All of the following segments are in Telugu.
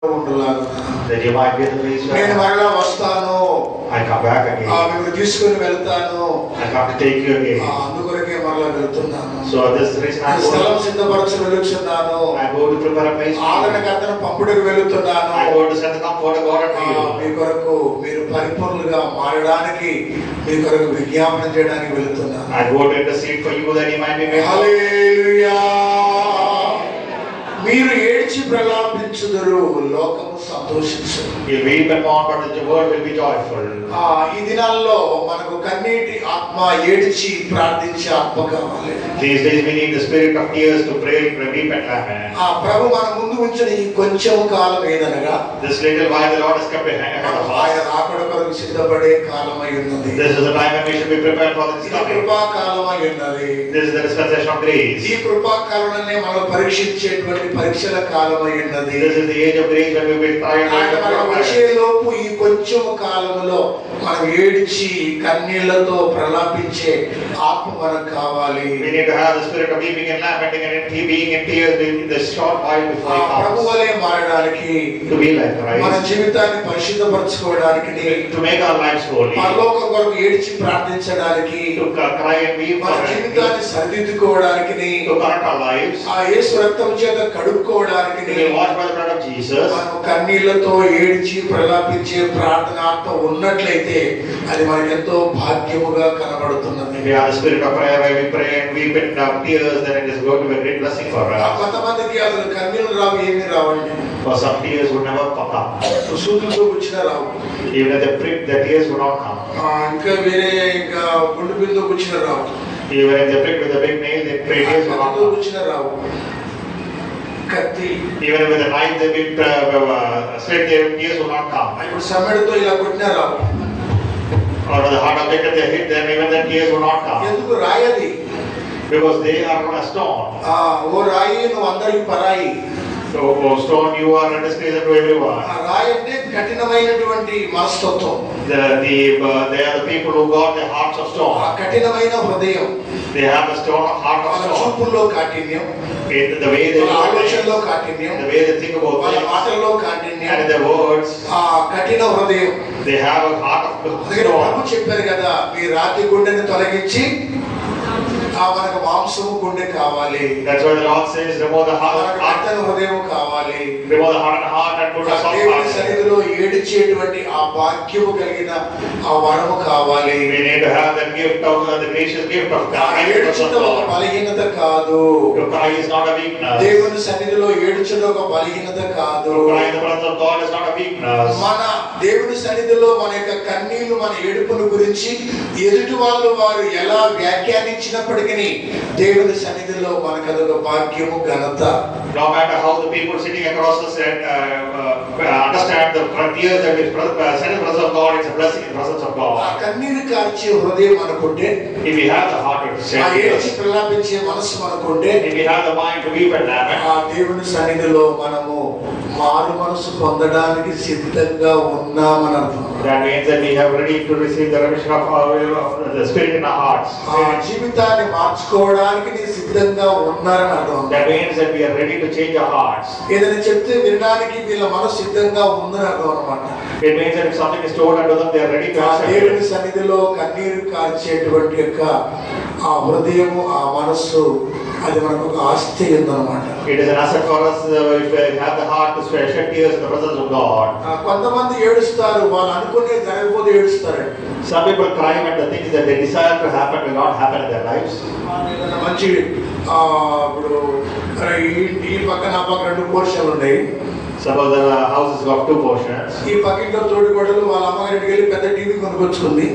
That you might be the place where I come back again. I come to take you again. So this reason I go to prepare a place for you. I go to send the comfort of God to you. I go to intercede for you that you might be made. Hallelujah. మీరు ఏడ్చి ప్రలాపించుదురు, లోకము సంతోషించును. You weep and mourn, but the world will be joyful. ఈ దినాల్లో మనకు కన్నీటి ఆత్మ, ఏడ్చి ప్రార్థించే ఆత్మ కావాలి. These days we need the spirit of tears to pray, weep and lament. ప్రభు మన ముందు ఉంచిన ఈ కొంచెం కాలం ఏదనగా, this little while the Lord has kept ahead of us. ఆయన రాకడ కొరకు సిద్ధపడే కాలమై ఉన్నది. This is the time when we should be prepared for this coming. కృపా కాలమై ఉన్నది. This is the dispensation of grace. ఈ కృపా కాలాన్ని మనం పరీక్షించేటువంటి పరీక్షల కాలమై ఉన్నది. This is the age of grace when we will try and వచ్చే లోపు ఈ కొంచెం కాలంలో మనం ఏడ్చి కన్నీళ్లతో ప్రలాపించే ఆత్మ మనకు కావాలి. We need to have the spirit of weeping and lamenting and being in tears in the short while before He comes. ప్రభువలే మారడానికి, to be like Christ, మన జీవితాన్ని పరిశుద్ధపరచుకోవడానికి, to make our lives holy, పరలోకం కొరకు ఏడ్చి ప్రార్థించడానికి, to cry and weep, మన జీవితాన్ని సరిదిద్దుకోవడానికి, to correct our lives, ఆ యేసు రక్తం చేత కడుక్కోవడానికి, to be washed by the blood of Jesus. మనం కన్నీళ్లతో ఏడ్చి ప్రలాపించే ప్రార్థన ఆత్మ ఉన్నట్లయితే అది మనకు ఎంతో భాగ్యముగా కనబడుతున్నది. We have the spirit of prayer where we pray and weep in tears, then it is going to be a great blessing for us. కొంతమందికి అసలు కన్నీళ్లు రావు, ఏమీ రావండి. For some tears would never come. సూదులతో వచ్చినా రావు. Even if they prick, the tears would not come. ఇంకా వేరే ఇంకా గుండు బిందుతో వచ్చినా రావు. Even if they prick with a big nail, the tears would not come. వచ్చినా రావు. కత్తి, even with a knife they will slit, their tears will not come. ఇప్పుడు సమ్మెడతో ఇలా కొట్టినా రావు. Or with a hard object they hit them, even their tears will not come. ఎందుకు రాయది? Because they are a stone. ఓ రాయి నువ్వు అందరికి పరాయి. So stone, you are a disgrace to everyone. రాయి అంటే కఠినమైనటువంటి మనస్తత్వం. They are the people who got the hearts of stone. కఠినమైన హృదయం. They have the stone heart of stone. చూపుల్లో కాఠిన్యం, the way they ఆలోచనలో కాఠిన్యం, the way they think about things, మాటల్లో కాఠిన్యం, and their words, కఠిన హృదయం. they have a heart of stone. ప్రభు చెప్పారు కదా, మీ రాతి గుండెని తొలగించి మనకు మాంసము గుండె కావాలి. That's why the Lord says, remove the heart కఠిన హృదయం కావాలి. remove the heart and put a soft heart. సన్నిధిలో ఏడ్చేటువంటి ఆ భాగ్యము కలిగిన ఆ వరము కావాలి. We need to have the gift of the gracious gift of God. ఏడ్చడం ఒక బలహీనత కాదు. To cry is not a weakness. దేవుని సన్నిధిలో ఏడ్చడం ఒక బలహీనత కాదు. To cry in the presence of God is not a weakness. మన దేవుని సన్నిధిలో మన యొక్క కన్నీళ్లు, మన ఏడుపును గురించి ఎదుటి వాళ్ళు వారు ఎలా వ్యాఖ్యానించినప్పటికీ దేవుని సన్నిధిలో మనకు అదొక భాగ్యము, ఘనత. No matter how the people sitting across us understand the tears that is sent in the presence of God, it's a blessing in the presence of God. ఆ కన్నీరు కార్చే హృదయం అనుకుంటే, if we have the heart to shed tears, ప్రలాపించే మనసు అనుకుంటే, if we have the mind to weep and lament, ఆ దేవుని సన్నిధిలో మనము మారు మనసు పొందడానికి సిద్ధంగా ఉన్నామని అర్థం. that means that we have ready to receive the remission of the spirit in our hearts. జీవితాన్ని మార్చుకోవడానికి సిద్ధంగా ఉన్నారని అర్థం. That means that we are ready to change our hearts. ఏదైనా చెప్తే వినడానికి వీళ్ళ మనసు సిద్ధంగా ఉందని అర్థం అన్నమాట. It means that if something is told unto them, they are ready to accept దేవుని it. సన్నిధిలో కన్నీరు కార్చేటువంటి యొక్క ఆ హృదయము, ఆ మనస్సు, అది మనకు ఒక ఆస్తి ఉందన్నమాట. It is an asset for us if we have the heart to shed tears in the presence of God. కొంతమంది ఏడుస్తారు, వాళ్ళు అనుకునే జరగకపోతే ఏడుస్తారండి. Some people cry when the things that they desire to happen will not happen in their lives. మంచి ఇప్పుడు ఈ పక్కన ఆ పక్క 2 పోర్షన్లు ఉన్నాయి. Suppose the house has got 2 portions. ఈ పక్కింట్లో తోడికోడలు వాళ్ళ అమ్మగారింటికి వెళ్ళి పెద్ద TV కొనుక్కొచ్చుకుంది.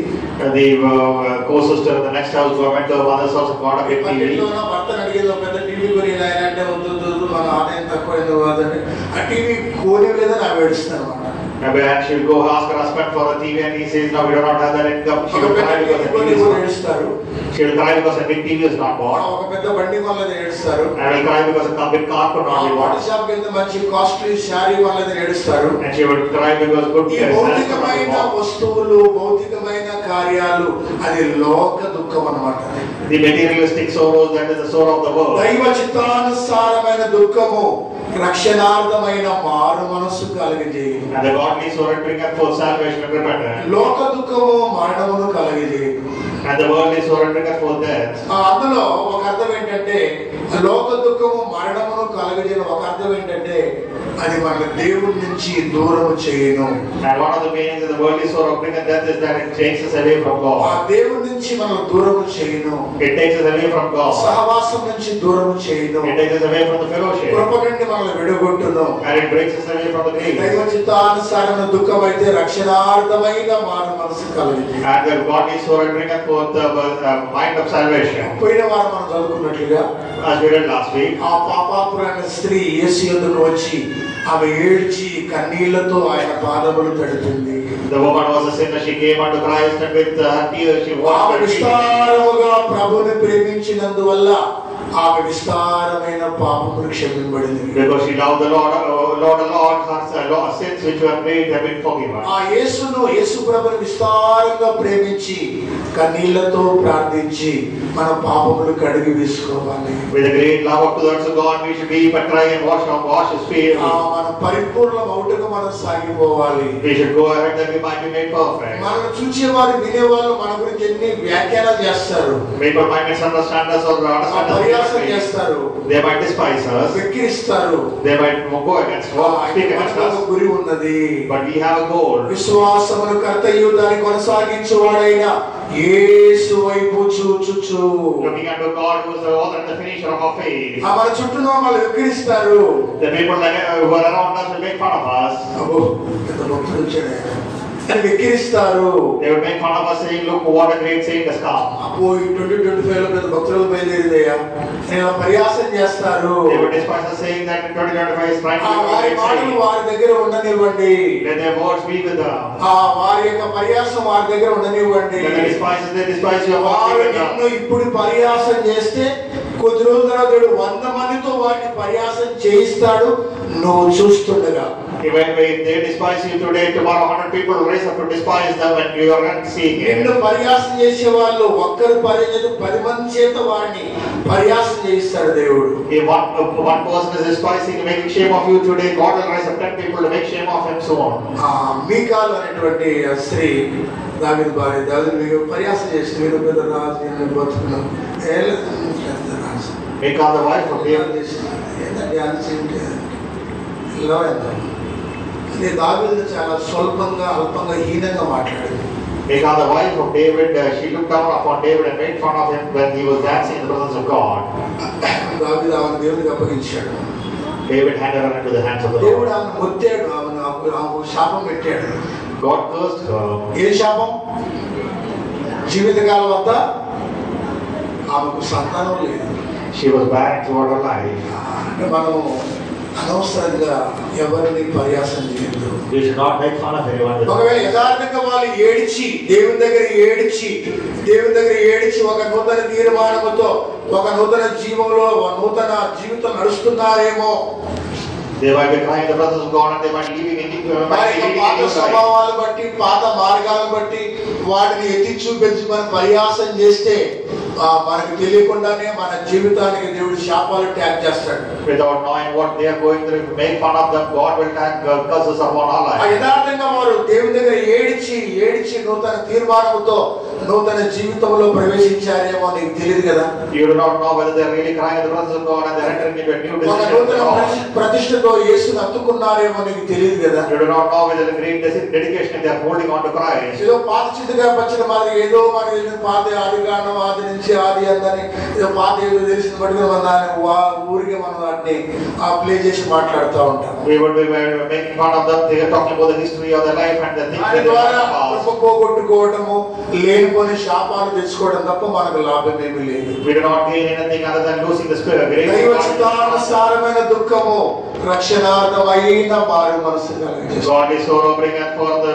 The co-sister in the next house went to the mother's house and got a big TV. భర్తను అడిగేది పెద్ద టీవీ కొని ఆయన అంటే వద్దు మన ఆదాయం తక్కువ కాదండి. ఆ టీవీ కోనేలేదని ఆమె ఏడుస్తాను అన్నమాట. And she will go ask her husband for a TV and he says, no, we do not have that income. She will cry because the TV is not bought. ఒక పెద్ద బండి వాళ్ళది ఏడుస్తారు. And will cry because a big car could not be bought. షాప్కి వెళ్తే మంచి కాస్ట్లీ శారీ వాళ్ళది ఏడుస్తారు. And she would cry because good భౌతికమైన వస్తువులు, భౌతికమైన కార్యాలు, అది లోక దుఃఖం అన్నమాట. The materialistic sorrows, that is the sorrow of the world. దైవ చిత్తానుసారమైన దుఃఖము రక్షణార్థమైన మారు మనస్సు కలుగజేయును. And the godly sorrow bringeth forth salvation and repentance. లోక దుఃఖము మరణమును కలుగజేయును. And the worldly sorrow bringeth forth death. అందులో ఒక అర్థం ఏంటంటే లోక దుఃఖము మరణమును కలుగజేయను. ఒక అర్థం ఏంటంటే అది మన దేవుడి నుంచి దూరము చేయను. And one of the meanings of the worldly sorrow bringeth death is that it takes us away from God. ఆ దేవుడి నుంచి మనం దూరము చేయను. It takes us away from God. సహవాసం నుంచి దూరము చేయను. It takes us away from the fellowship. కృప నుండి మనల్ని విడగొట్టును. And it breaks us away from the grace. దైవ చిత్తానుసారమైన దుఃఖం అయితే రక్షణార్థమైన మారు మనసు కలుగుతుంది. And the godly sorrow bringeth forth the mind of salvation. పోయిన వారం మనం చదువుకున్నట్లుగా As we read last week, ఆ పాపాపురైన స్త్రీ యేసు యొద్దకు వచ్చి ఆమె ఏడ్చి కన్నీళ్లతో ఆయన పాదములు తడుతుంది. the woman was a sinner. She came unto Christ and with her tears she washed her feet. విస్తారముగా ప్రభువుని ప్రేమించినందువల్ల ఆమె విస్తారమైన పాపములు క్షమించబడింది. Because she loved the Lord, her sins which were made have been forgiven. ఆ యేసు ప్రభువుని విస్తారంగా ప్రేమించి కన్నీళ్లతో ప్రార్థించి మన పాపములు కడిగి వేసుకోవాలి. With a great love towards God, we should weep and cry and wash His feet. మన పరిపూర్ణ అవుటకు మనం సాగిపోవాలి. We should go ahead that we might be made perfect. మనం చూసేవారు వినేవాళ్ళు మన గురించి ఎన్ని వ్యాఖ్యానాలు చేస్తారు. People might misunderstand us or understand us. చేస్తారు. They might despise us. వెక్కిరిస్తారు. They might go against us, speak against us. గురి ఉన్నది. But we have a goal. విశ్వాసమును కర్తయు దాన్ని కొనసాగించువాడైన యేసు వైపు చూచుచు. Looking unto God, who is the author and the finisher of our faith. మన చుట్టూ వాళ్ళు వెక్కిరిస్తారు. The people who are around us will make fun of us. అబ్బో ఎంత భక్తులు వచ్చాడు అని వెక్కిరిస్తారు. They would make fun of us, saying, "Look what a great saint has come." అబ్బో ఈ 2025 లో పెద్ద భక్తులు బయలుదేరిందయ్యా నేను పరిహాసం చేస్తారు. They would despise us, saying that in 2025 is trying to be a వారి great మాటలు saint. వారి దగ్గర ఉండనివ్వండి. Let their words be with them. వారి యొక్క పరిహాసం వారి దగ్గర ఉండనివ్వండి. Let the despisers, they despise your words వారు be with them. నిన్ను ఇప్పుడు పరిహాసం చేస్తే కొద్ది రోజుల తర్వాత 100 మందితో వారిని పరిహాసం చేయిస్తాడు నువ్వు చూస్తుండగా. Even if they despise you today, tomorrow 100 people will raise up to despise them and you are not seeing it. నిన్ను పరిహాసం చేసే వాళ్ళు ఒక్కరు పరిచయం 10 మంది చేత వారిని పరిహాసం చేయిస్తాడు దేవుడు. If one person is despising, making shame of you today, God will raise up 10 people to make shame of him so on. మీకాల్ అనేటువంటి స్త్రీ దావీదు భార్య. దావీదు మీకు పరిహాసం చేసి మీరు పెద్ద రాజు నేను బతుకున్నాను. Michal, the wife of David. దావీదు చాలా స్వల్పంగా అల్పంగా హీనంగా మాట్లాడింది. Michal, the wife of David, she looked down upon David and made fun of him when he was dancing in the presence of God. దావీదు ఆమెను దేవునికి అప్పగించాడు. David handed her into the hands of the Lord. దేవుడు ఆమెను మొత్తాడు. ఆమెను శాపం పెట్టాడు. God cursed her. ఏ శాపం? జీవితకాలం వద్ద ఆమెకు సంతానం లేదు. She was barren throughout her life. అంటే మనం అనవసరంగా ఎవరిని పరిహాసం చేయొద్దు. You should not make fun of anyone. ఒకవేళ యథార్థంగా వాళ్ళు ఏడిచి దేవుని దగ్గర ఏడిచి ఒక నూతన తీర్మానముతో ఒక నూతన జీవంలో నూతన జీవితం నడుస్తున్నారేమో. They might be crying in the presence of God and they might be living in పాత స్వభావాలు బట్టి పాత మార్గాలను బట్టి వాటిని ఎత్తి చూపించి మనం పరిహాసం చేస్తే మనకు తెలియకుండానే మన జీవితానికి దేవుడు శాపాలు ట్యాగ్ చేస్తాడు. Without knowing what they are going through, if you make fun of them, God will tag curses upon our life. యథార్థంగా వారు దేవుని దగ్గర ఏడిచి నూతన తీర్మానంతో నూతన జీవితంలో ప్రవేశించారేమో నీకు తెలియదు కదా. You do not know whether they are really crying in the presence of God and they are entering into a new decision. నూతన ప్రతిష్టతో యేసుని హత్తుకున్నారేమో నీకు తెలియదు కదా. You do not know whether the great dedication they are holding on to Christ. ఏదో పాత చిత్తగా పచ్చిన మరి ఏదో మనకి పాత ఆదిగానం ఆది నుంచి ఆది అందని ఏదో పాత ఏదో తెలిసిన పట్టుకుని మన ఊరికి మనం వాటిని ప్లే చేసి మాట్లాడుతూ ఉంటాం. We would be making fun of them. They are talking about the history of their life and the things that they have passed. పోగొట్టుకోవటము లేనిపోని శాపాలు తెచ్చుకోవడం తప్ప మనకు లాభం ఏమీ లేదు. We do not gain anything other than losing the spirit. దైవ చిత్తానుసారమైన దుఃఖము రక్షణార్థమైన మారు మనసు కలిగించేది. Godly sorrow bringeth forth the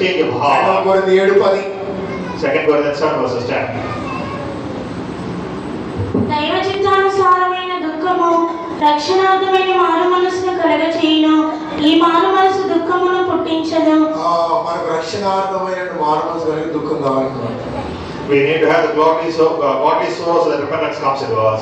change of heart. 7:10 2 Corinthians 7:10. దైవ చిత్తానుసారమైన దుఃఖము రక్షణార్థమైన మారు మనసును కలగచేయును. ఈ మారు మనసు దుఃఖమును పుట్టించదు. మనకు రక్షణార్థమైన మారు మనసు కలిగి దుఃఖం కావాలన్నమాట. We need to have the godly sorrow so that repentance comes into us.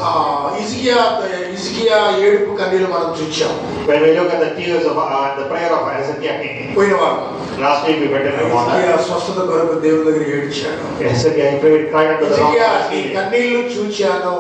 హిజ్కియా ఏడుపు కన్నీళ్లు మనం చూచాం. When we look at the tears of the prayer of Hezekiah king. పోయినవారు Last week we went into one. హిజ్కియా స్వస్థత కొరకు దేవుని దగ్గర ఏడ్చాడు. Hezekiah cried unto the Lord. నీ కన్నీళ్లు చూచాను.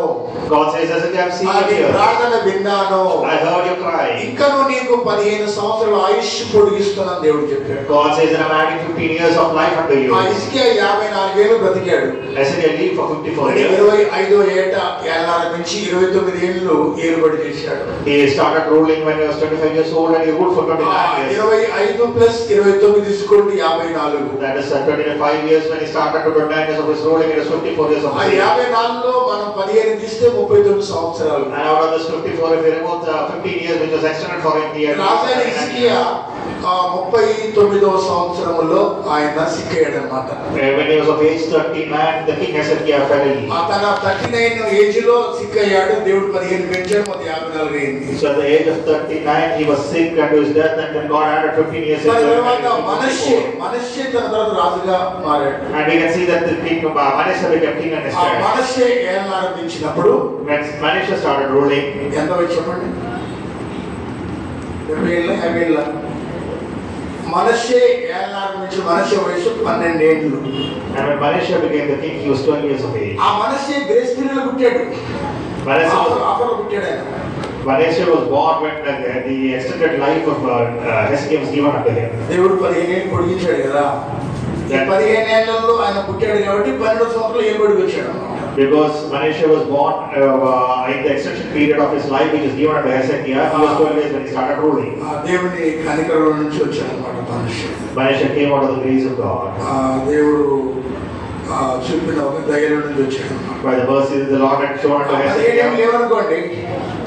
God says, Hezekiah, I have seen your tears. ప్రార్థన విన్నాను. I heard your cry. ఇంకను నీకు 15 సంవత్సరాల ఆయుష్ పొడిగిస్తున్నాను దేవుడు చెప్పాడు. God says, I'm adding 15 years of life unto you. హిజ్కియా 54 ఏళ్ళు బ్రతికాడు. Hezekiah lived for 54 years. 25వ ఏట ఏళ్ళ నుంచి 29 ఏళ్ళు ఏలుబడి చేశాడు. He started ruling when he was 25 years old and he ruled for 29 years. 25 plus 29 తీసుకోండి 54. That is 25 years when he started to 29 years of his ruling. It was 54 years of his ruling. 54 లో మనం 15 తీస్తే 39 సంవత్సరాలు. And out of this 54, if you remove the 15 years which was extended for him, he had రాజైన హిజ్కియా 39వ సంవత్సరంలో ఆయన సిక్కాడు అన్నమాట. When he was of age 39, the king Hezekiah fell ill. తన 39 ఏజ్ లో సిక్కయ్యాడు. దేవుడు 15 పెంచాడు, మరి 54 అయింది. So at the age of 39 he was sick unto his death, and then God added 15 years. తర్వాత మనష్షే తన తర్వాత రాజుగా మారాడు. And we can see that the king Manasseh became king in his time. Manasseh ఏలన ఆరంభించినప్పుడు When Manasseh started ruling, ఎంత వయసు చెప్పండి? 70 ఏళ్ళ 50 ఏళ్ళ. మనష్షే ఏలన ఆరంభించిన మనష్షే వయసు 12 ఏళ్ళు. and when Manasseh became the king, he was 12 years of age. ఆ మనష్షే గ్రేస్ పీరియడ్ లో పుట్టాడు. ఆఫర్లో పుట్టాడు ఆయన. Manasseh was born when the extended life of Hezekiah was given unto him. దేవుడు 15 ఏళ్ళు పొడిగించాడు కదా. ఈ 15 ఏళ్లలో ఆయన పుట్టాడు కాబట్టి 12 సంవత్సరాలు ఏలుబడి వచ్చాడు అన్నమాట. Because Manasseh was born in the extension period of his life which is given unto Hezekiah, he was 12 years when he started ruling. దేవుని కనికరం నుంచి వచ్చాడు అన్నమాట మనిషి. Manasseh came out of the grace of God. దేవుడు చూపిన ఒక ధైర్యం నుంచి వచ్చాడు. By the mercy that the Lord had shown unto Hezekiah, ఏమనుకోండి,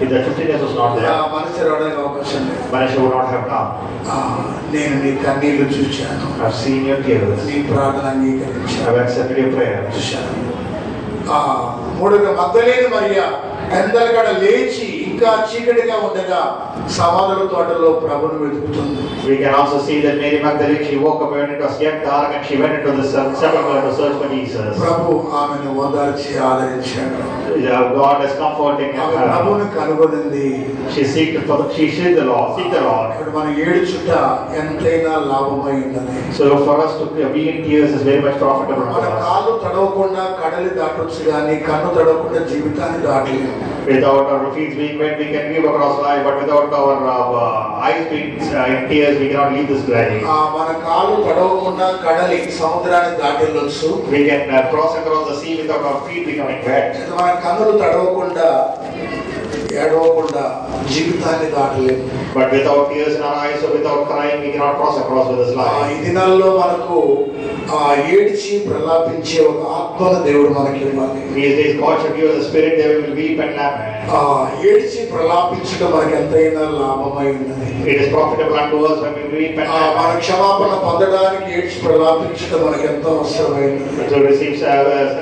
if the 15 years was not there, మనసు రావడానికి అవకాశం లేదు. Manasseh would not have come. నేను నీ కన్నీళ్లు చూశాను, I've seen your tears, నీ ప్రార్థన అంగీకరించాను, I've accepted your prayer. చూశాను. మూడోగా మగ్దలేని మరియా ఎందలకడ లేచి ఇంకా చీకటిగా ఉండగా సమాధుల తోటలో ప్రభువును వెతుకుతుంది. We can also see that Mary Magdalene, she woke up when it was yet dark and she went into the sepulchre to search for Jesus. ప్రభు ఆమెను ఓదార్చి ఆదరించాడు. God is comforting her. ప్రభువును కనుగొనింది. She seeked the Lord. ఇప్పుడు మన ఏడుచుట ఎంతైనా లాభమై ఉన్నది. So for us to be in tears is very much profitable మన for us. కాళ్ళు తడవకుండా కడలి దాటొచ్చు కానీ కన్ను తడవకుండా జీవితాన్ని దాటలేము. Without our feet being wet, we can weave across life, but without our eyes being in tears, we cannot leave this life. మన కాళ్ళు తడవకుండా కడలి సముద్రాన్ని దాటెళ్ళొచ్చు. We can cross across the sea without our feet becoming wet. మన కన్నులు తడవకుండా ఏడవకుండా జీవితాన్ని దాటలేము. But without tears in our eyes or without crying, we cannot cross across with this life. ఈ దినాల్లో మనకు ఏడ్చి ప్రలాపించే ఒక ఆత్మను దేవుడు మనకి ఇవ్వాలి. These days, God should give us a spirit that we will weep and lament. ఏడ్చి ప్రలాపించడం మనకి ఎంతైనా లాభమై ఉన్నది. It is profitable unto us when we weep and lament. మన క్షమాపణ పొందడానికి ఏడ్చి ప్రలాపించడం మనకి ఎంతో అవసరమైనది. To receive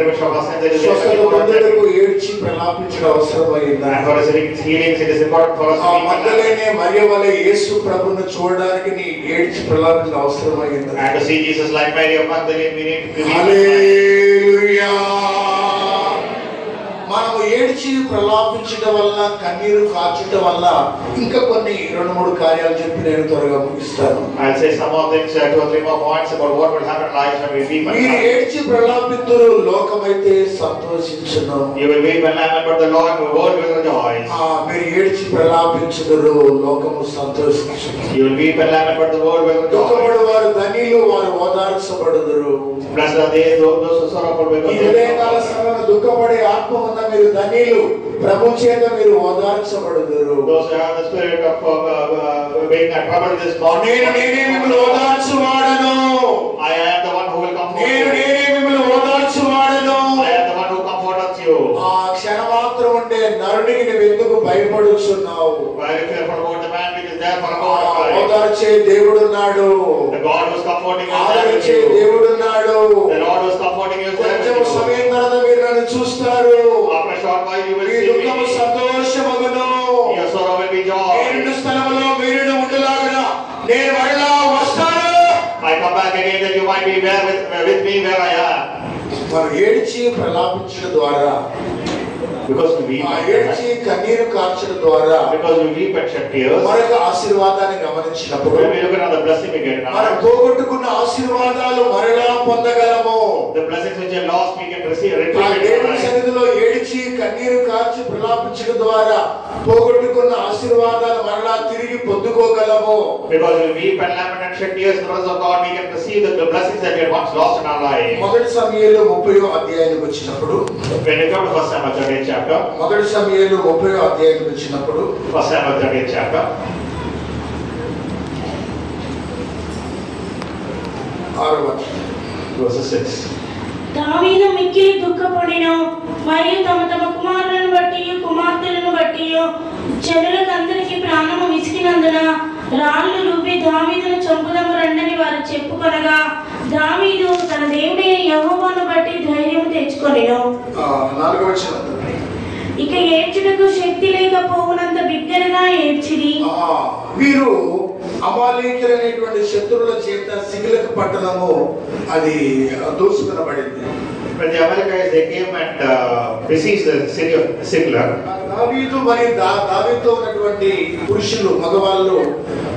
remission of our sins, it is స్వస్థత పొందుటకు ఏడ్చి ప్రలాపించడం అవసరమైనది. and for receiving healings, it is important for us to weep and lament. మగ్దలేనే మరియ వలె యేసు ప్రభువును చూడడానికి నీ ఏడ్చి ప్రలాపించడం అవసరమైనది. And to see Jesus like Mary of Magdalene, we need to weep. హల్లెలూయా. మనము ఏడ్చి ప్రలాపించడం వల్ల కన్నీరు కార్చడం వల్ల ఇంకా కొన్ని 2-3 కార్యాలు చెప్పి నేను త్వరగా ముగిస్తాను. I'll say some more things, 2 or 3 more points about what will happen in life when we weep and మీరు lament. ఏడ్చి ప్రలాపితురు లోకమైతే సంతోషించును. You will weep and lament, but the Lord, the world will rejoice. మీరు ఏడ్చి ప్రలాపించుదురు లోకము సంతోషించును. You will weep and lament, but the world will rejoice. దుఃఖపడు వారు ధనిలు, వారు ఓదార్చబడుదురు. Blessed are they, those who sorrowful, because ఈ ఉదయకాల సమయంలో దుఃఖపడే ఆత్మ ఉన్న మీరు ధనిలు, ప్రభు చేత మీరు ఓదార్చబడుదురు. those who have the spirit of being troubled this morning. నేనే మిమ్మల్ని ఓదార్చువాడను. I am the one who will comfort you. నేనే మిమ్మల్ని ఓదార్చువాడను. I am the one who comforteth you. ఆ క్షణమాత్రం ఉండే నరునికి నువ్వు ఎందుకు భయపడుచున్నావు? Why are you fearful about the man which is there for a moment of time? ఓదార్చే దేవుడున్నాడు. The God who is comforting you is there with ఆదరించే you. దేవుడున్నాడు. The Lord who is comforting you is there కొంచెం with you. సమయం తర్వాత మీరు నన్ను చూస్తారు. After a short while you will me see దుఃఖము me. సంతోషమగును. Your sorrow will be joy. నేను స్థలములో మీరు ఉండలాగున నేను మరలా వస్తాను. I come back again that you might be with me where I am. మనం ఏడ్చి ప్రలాపించడం ద్వారా, because we weep, ఏడ్చి కన్నీరు కార్చడం ద్వారా, because we weep and shed tears, మనకు ఆశీర్వాదాన్ని గమనించినప్పుడు, when we look at the blessing we get, మనం పోగొట్టుకున్న ఆశీర్వాదాలు మరలా పొందగలము. the blessings which are lost we can receive. దేవుని సన్నిధిలో ఏడ్చి కన్నీరు కార్చి ప్రలాపించడం ద్వారా పోగొట్టుకున్న ఆశీర్వాదాలు మరలా తిరిగి పొందుకోగలము. Because we weep and lament and shed tears in the presence of God, we can receive the blessings that we had once lost in our life. మొదటి సమూయేలు 30వ అధ్యాయానికి వచ్చినప్పుడు, when you come to 1 Samuel 30th chapter, మొదటి సమూయేలు 30వ అధ్యాయానికి వచ్చినప్పుడు, 1 Samuel 30th chapter, 6వ వచనం, verse 6. దావీదు మిక్కిలి దుఃఖపడెను, మరియు తమ తమ కుమారులను బట్టి కుమార్తెలను బట్టి జనులకందరికీ ప్రాణము విసికినందున రాళ్ళు రువ్వి దావీదును చంపుదము రండని వారు చెప్పుకొనగా, దావీదు తన దేవుడైన యెహోవాను బట్టి ధైర్యం తెచ్చుకొనెను. 4వ వచనం, ఇక ఏడ్చుటకు శక్తి లేకపోవునంత బిగ్గరగా ఏడ్చిరి. వీరు అమాలేకులైనటువంటి శత్రువుల చేత సిగిలకు పట్టణము అది దోచుకొనబడింది. When the Amalekites they came and besieged the city of Ziklag, దావీదు మరి దావీదుతో ఉన్నటువంటి పురుషులు మగవాళ్ళు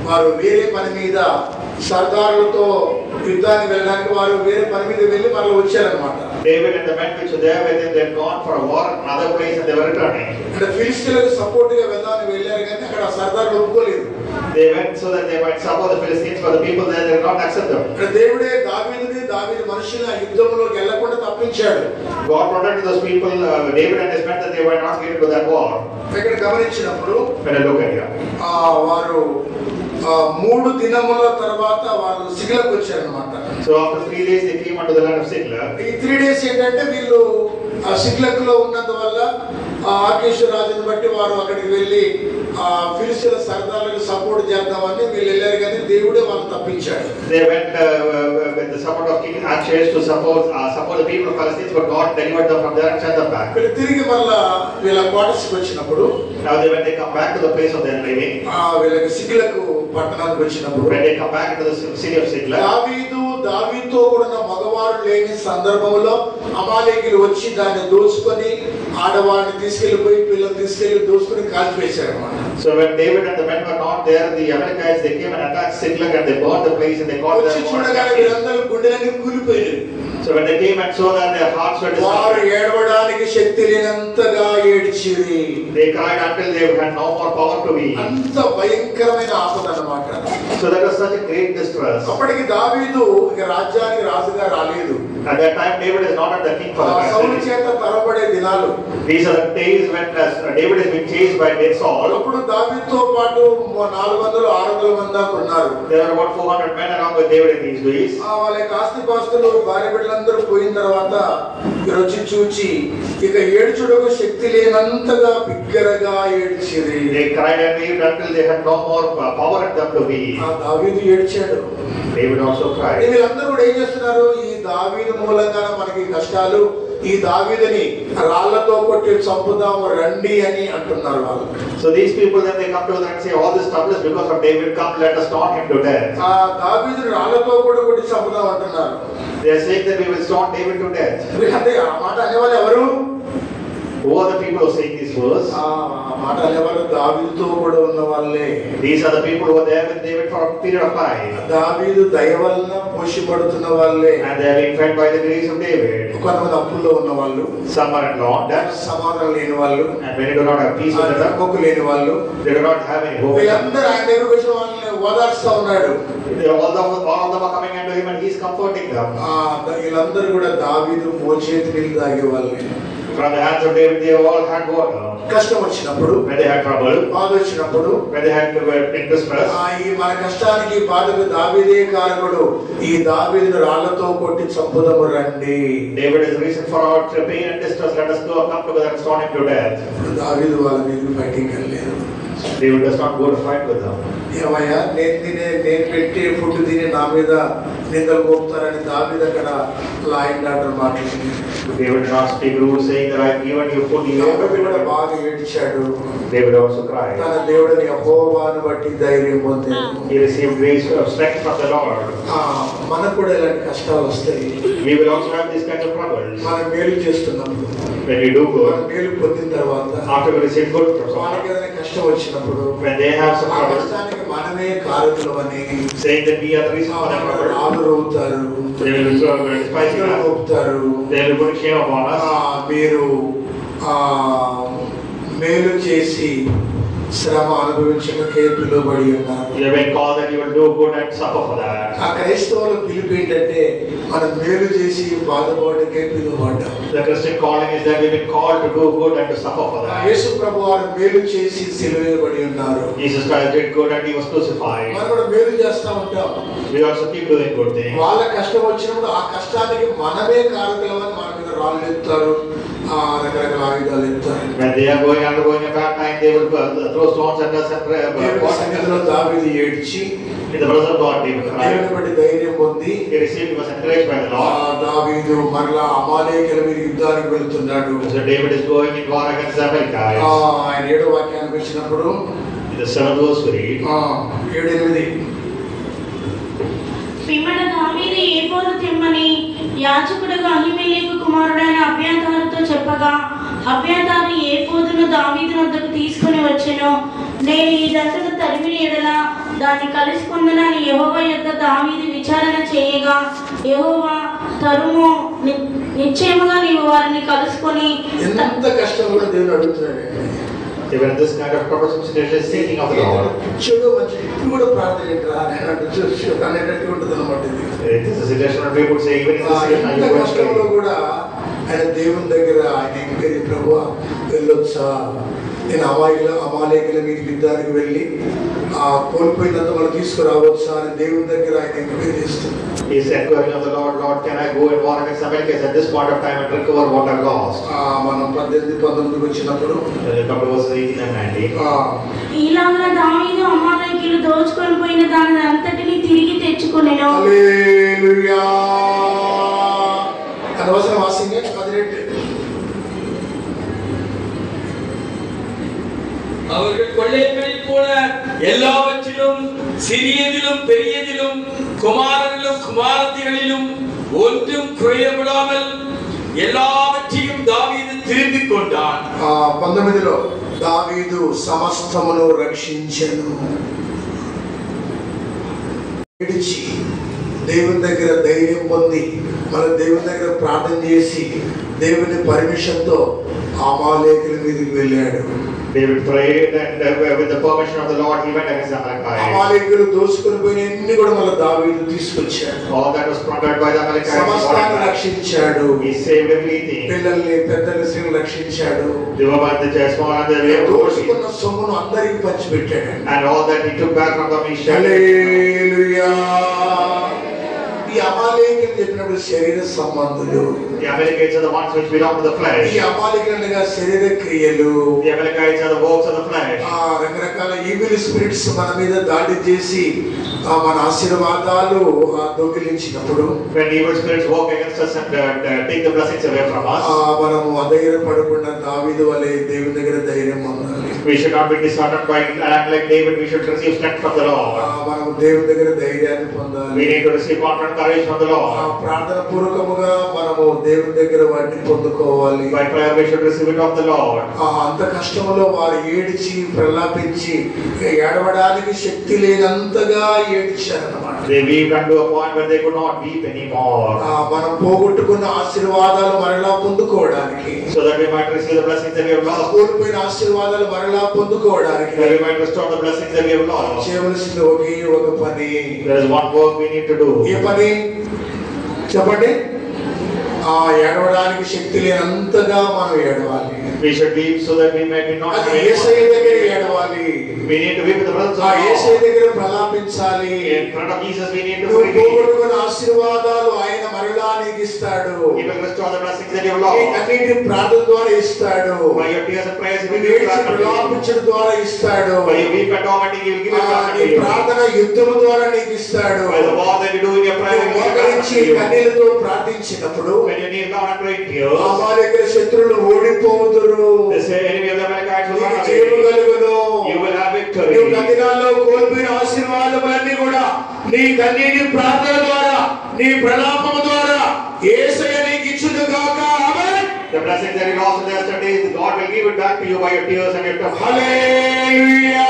వారు వేరే పని మీద సర్దారులతో యుద్ధానికి వెళ్ళడానికి వారు వేరే పని మీద వెళ్ళి మరలా వచ్చారనమాట. David and the men which were there with him, they had gone for a war in another place and they were returning. ఇక్కడ ఫిలిష్తీయులకు సపోర్ట్ గా వెళ్దామని వెళ్ళారు కానీ అక్కడ సర్దారులు ఒప్పుకోలేదు. They went so that they might support the Philistines, but the people there did not accept them. ఇక్కడ దేవుడే దావీదు మనుషుల్ని ఆ యుద్ధంలోకి వెళ్ళకుండా తప్పించాడు. God protected those people, David and his men, that they were not get into that war. ఇక్కడ గమనించినప్పుడు When I look at here, వారు 3 దినముల తర్వాత వారు సిగ్లకు వచ్చారనమాట. so after 3 days they came unto the land of Ziklag. ఈ 3 డేస్ ఏంటంటే వీళ్ళు సిగ్లక్లో ఉన్నందువల్ల ఆకేషు రాజుని బట్టి వారు అక్కడికి వెళ్ళి ఫిలిష్తీయుల సర్దార్లకు సపోర్ట్ చేద్దామని వీళ్ళు వెళ్ళారు కానీ దేవుడే వాళ్ళని తప్పించాడు. They went with the support of King Achish to support the people of Palestine, but God delivered them from there and sent them back. వీళ్ళు తిరిగి మళ్ళా వీళ్ళ క్వార్టర్స్కి వచ్చినప్పుడు, Now when they come back to the place of their living, వీళ్ళకి సిగ్లకు పట్టణానికి వచ్చినప్పుడు, when they come back into the city of Ziklag, దావీదుతో కూడిన మగవారు లేని సందర్భంలో అమాలేకీయులు వచ్చి దాన్ని దోచుకొని ఆడవారిని తీసుకెళ్లిపోయి పిల్లలు తీసుకెళ్లి దోచుకొని కాల్చివేశారు అన్నమాట. So when David and the men were not there, the Amalekites they came and attacked Ziklag and they burned the place and they caught them. చూడగానే వీరందరూ గుండెలన్నీ కూలిపోయారు. So when they came and saw that their hearts were వారు disturbed, ఏడవడానికి Shakti లేనంతగా ఏడ్చిరి. they cried until they had no more power to weep. అంత భయంకరమైన ఆపద అన్నమాట. So that was such a great distress. అప్పటికి దావీదు ఇక రాజ్యానికి రాజుగా రాలేదు. At that time David is not at the king for the Saul country. చేత తరబడే దినాలు. These are the days when David has been chased by Saul. అప్పుడు దావీదుతో పాటు 400-600 మంది దాకా ఉన్నారు. There were about 400 men along with David in these days. వాళ్ళ ఆస్తిపాస్తులు భార్య బిడ్డలందరూ పోయిన తర్వాత వచ్చి చూచి ఇక ఏడ్చుటకు శక్తి లేనంతగా బిగ్గరగా ఏడ్చిరి. They cried and wept until they had no more power in them to weep. దావీదు ఏడ్చాడు. David also cried. వీళ్ళందరూ కూడా ఏం చేస్తున్నారు? ఈ దావీదు మూలంగా మనకి కష్టాలు, ఈ దావీదుని రాళ్లతో కొట్టి చంపుదాము రండి అని అంటున్నారు వాళ్ళు. So these people then they come to them and say all this trouble is because of David, come let us stone him to death. దావీదుని రాళ్లతో కూడా కొట్టి చంపుదాం అంటున్నారు. They are saying that we will stone David to death. అంటే ఆ మాట అనేవాళ్ళు ఎవరు? Who are the people who are saying these words? ఆ మాట అనేవాళ్ళు దావీదుతో కూడా ఉన్న వాళ్ళే. These are the people who were there with David for a period of time. దావీదు దయ వలన పోషిపడుతున్న వాళ్ళే. And they are being fed by the grace of David. కొంతమంది అప్పుల్లో ఉన్న వాళ్ళు, Some are in law, సమాధానం లేని వాళ్ళు, and many do not have peace with them. నమ్మకం లేని వాళ్ళు, They do not have any hope. వీళ్ళందరూ ఆయన దగ్గరకు వచ్చిన వాళ్ళని ఓదార్స్తా ఉన్నాడు. All of them are coming unto him and he is comforting them. వీళ్ళందరూ కూడా దావీదు మోచేతి నీళ్ళు తాగే వాళ్ళే. From the hands of David they all had water. కష్టం వచ్చినప్పుడు, When they had trouble, బాధ వచ్చినప్పుడు, when they had to be in distress, ఈ మన కష్టానికి బాధకు దావీదే కారకుడు. ఈ దావీదును రాళ్లతో కొట్టి చంపుదము రండి. David is the reason for our pain and distress. Let us go come together and stone him to death. దావీదు వాళ్ళ మీద ఫైటింగ్ వెళ్ళలేదు. David does not go to fight with them. ఏమయ్యా నేను పెట్టే ఫుడ్ తిని నా మీద నిందలు మోపుతారని దావీదు అక్కడ లా అండ్ ఆర్డర్ మాట్లాడింది. David not speak rules saying that I given you food. దావీదు కూడా బాగా ఏడ్చాడు. David also cried. తన దేవుడిని యెహోవాను బట్టి ధైర్యం పొందాడు. He received grace of strength from the Lord. మనకు కూడా ఇలాంటి కష్టాలు వస్తాయి. We will also have these kind of troubles. మనం మేలు చేస్తున్నప్పుడు, when we do good, మనం మేలు పొందిన తర్వాత, after we receive good from someone, వాళ్ళకి ఏదైనా కష్టం వచ్చినప్పుడు, when they have some trouble, కష్టానికి మనమే కారకులమని saying that we are the reason for their trouble, ఆదరవుతారు, they will despise us, they will put shame upon us. మీరు మేలు చేసి శ్రమ అనుభవించకే పిలువబడి ఉన్నారు. You have been called that you will do good and suffer for that. ఆ క్రైస్తవుల పిలుపు ఏంటంటే మనం మేలు చేసి బాధపడకే పిలువబడ్డాం. The Christian calling is that we have been called to do good and to suffer for that. యేసు ప్రభు వారు మేలు చేసి సిలువేయబడి ఉన్నారు. Jesus Christ did good and he was crucified. మనం కూడా మేలు చేస్తా ఉంటాం. We also keep doing good things. వాళ్ళ కష్టం వచ్చినప్పుడు ఆ కష్టానికి మనమే కారకులమని మన మీద రాళ్ళు ఎత్తారు, రకరకాల ఆయుధాలు ఎత్తారు. When they are undergoing a bad time, they will throw stones at us and pray. సన్నిధిలో దావీదు ఏడ్చి in the presence of God, David cried. దేవుని బట్టి ధైర్యం పొంది He received, he was encouraged by the Lord. దావీదు మరలా అమాలేకుల మీద యుద్ధానికి వెళ్తున్నాడు. So David is going in war against the Amalekites. ఆయన 7వ వాక్యానికి వచ్చినప్పుడు In the 7th verse we read, 7-8 పిమ్మట దావీదు ఏఫోదు తెమ్మని యాజకుడుగా అహీమెలెకు కుమారుడైన అబ్యాతారుతో చెప్పగా, అబ్యాతారు ఏఫోదును దావీదు వద్దకు తీసుకుని వచ్చెను. నేను ఈ జంతువును తరిమిన ఎడల దాన్ని కలుసుకుందునని యెహోవా యొద్ద దావీదు విచారణ చేయగా, యెహోవా తరుము, నిశ్చయముగా నీవు వారిని కలుసుకొని. ఎంత కష్టం కూడా దేవుడు అడుగుతున్నాడు. even in this kind of troublesome situation, seeking of the Lord. చెడు మంచి ఇప్పుడు కూడా ప్రార్థన ఏంట్రా అనేటట్టు ఉంటుంది అన్నమాట. It is a situation where people say, even in this ఎంత కష్టంలో కూడా ఆయన దేవుని దగ్గర ఆయన ఎంక్వైరీ, ప్రభువా వెళ్ళొచ్చా, నేను అమాలేకుల మీద యుద్ధానికి వెళ్ళి కోల్పోయినంత మనం తీసుకురావచ్చా అని దేవుని దగ్గర ఆయన ఎంక్వైరీ చేస్తున్నాడు. He is inquiring of the Lord, Lord, can I go and war against Amalekites at this point of time and recover what I've lost? మనం 18-19 వచ్చినప్పుడు come to verses 18 and 19. ఇలాగ దావీదు అమాలేకీయులు దోచుకొని పోయిన దాని అంతటిని తిరిగి తెచ్చుకొనెను. హల్లెలూయా. అనవసరం వాసింగే 18. அவர்கள் கொள்ளைப்படி போன எல்லாவற்றிலும் சிறியதிலும் பெரியதிலும் குமாரரிலும் குமாரத்திகளிலும் ஒன்றும் குறையப்படாமல் எல்லாவற்றையும் தாவீது திருப்பிக் கொண்டான். 19లో దావీదు సమస్తమును రక్షించెను. విడిచి దేవుని దగ్గర ధైర్యం పొంది మన దేవుని దగ్గర ప్రార్థన చేసి దేవుని పర్మిషన్తో అమాలేకుల మీదకి వెళ్ళాడు. David prayed and with the permission of the Lord he went against the Amalekites. అమాలేకులు దోచుకొని పోయినన్ని కూడా మళ్ళీ దావీదు తీసుకొచ్చాడు. All that was plundered by the Amalekites, సమస్తాన్ని రక్షించాడు. he saved everything. పిల్లల్ని పెద్దల్ని స్త్రీలను రక్షించాడు. The woman, the small and the great, దోచుకున్న సొమ్మును అందరికి పంచిపెట్టాడు. and all that he took back from them he shared. హల్లెలూయా. ఈ అమాలేకులు చెప్పినప్పుడు శరీర సంబంధులు, The Amalekites are the ones which belong to the flesh. ఈ అమాలేకులు అనగా శరీర క్రియలు, The Amalekites are the works of the flesh. రకరకాల ఈవిల్ స్పిరిట్స్ మన మీద దాడి చేసి మన ఆశీర్వాదాలు దొంగిలించినప్పుడు, When evil spirits walk against us and take the blessings away from us, మనము అధైర్యపడకుండా దావీదు వలె దేవుని దగ్గర ధైర్యం పొందాలి. we should not be disheartened by act like David. We should receive strength from the Lord. మనము దేవుని దగ్గర ధైర్యాన్ని పొందాలి. We need to receive confident courage from the Lord. ప్రార్థన పూర్వకముగా మనము దేవుని దగ్గర వాటిని పొందుకోవాలి. By prayer we should receive it of the Lord. అంత కష్టంలో వారు ఏడిచి ప్రలాపించి ఏడవడానికి శక్తి లేనంతగా ఏడ్చారన్నమాట. They wept unto a point where they could not weep anymore. మనం పోగొట్టుకున్న ఆశీర్వాదాలు మరలా పొందుకోవడానికి, So that we might receive the blessings that we have lost. కోల్పోయిన ఆశీర్వాదాలు మరలా పొందుకోవడానికి That we might restore the blessings that we have lost. చేయవలసిన ఒకే ఒక పని. There is one work we need to do. ఏ పని చెప్పండి? ఏడవడానికి శక్తి లేనంతగా మనం ఏడవాలి. We should weep so that we may be not. అది యేసయ్య దగ్గర ఏడవాలి. We need to weep in the presence of ఆ God. యేసయ్య దగ్గర ప్రలాపించాలి. In front of Jesus we need to నువ్వు weep. పోగొట్టుకున్న ఆశీర్వాదాలు ఆయన మరలా నీకు ఇస్తాడు. He will restore the blessings that you have lost. నీ కన్నీటి ప్రార్థన ద్వారా ఇస్తాడు. By your tears and prayers he will నీ give you ప్రలాపించడం ద్వారా ఇస్తాడు. By your weep and tormenting he will give you back నీ to you. ప్రార్థన యుద్ధం ద్వారా నీకు ఇస్తాడు. By the war that you do in your prayer he will give back మోకరించి to you. కన్నీళ్లతో ప్రార్థించినప్పుడు When you kneel down and pray in tears, మా దగ్గర శత్రువులు ఓడిపోవుదురు. this enemy of the Amalekites will నీకు not జయము away. కలుగును. You will have victory. నీవు కన్నీరాల్లో కోల్పోయిన ఆశీర్వాదములన్నీ కూడా నీ కన్నీటి ప్రార్థన ద్వారా నీ ప్రలాపము ద్వారా యేసయ్య నీకు ఇచ్చును గాక. ఆమేన్. The blessings that you lost in yesterday, God will give it back to you by your tears and your tears. హల్లెలూయా.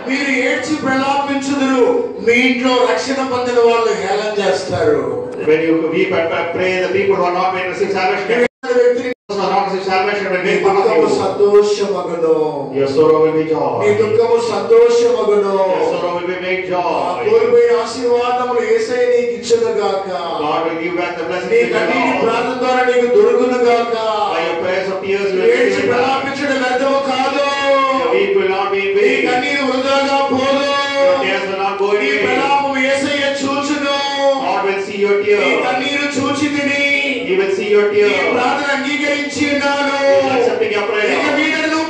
మీరు ఏడ్చి ప్రలాపించుదురు, మీ ఇంట్లో రక్షణ పొందిన వాళ్ళు హేళన చేస్తారు. When you weep and pray, the people who are not going to receive salvation, వ్యక్తిని those who are not receive salvation will నీ make fun of దుఃఖము you. సంతోషమగును. Your sorrow will be నీ joy. దుఃఖము సంతోషమగును. Your sorrow will be made joy. కోల్పోయిన ఆశీర్వాదములు యేసయ్య నీకు ఇచ్చును గాక. God will give back the blessings నీ that you కన్నీటి lost. ప్రార్థన ద్వారా నీకు దొరుకును గాక. By your prayers of tears you will ఏడ్చి receive it back. ప్రలాపించడం వ్యర్థము కాదు. Your weep will not be in నీ vain. కన్నీరు వృధాగా పోదు. Your tears will not go in నీ vain. ప్రలాపము Yesayya చూచును. God will see your నీ tears. కన్నీరు చూచితిని. He will see your నీ tears. ప్రార్థన అంగీకరించి ఉన్నాను. He is accepting your ఇక prayer. మీదట నువ్వు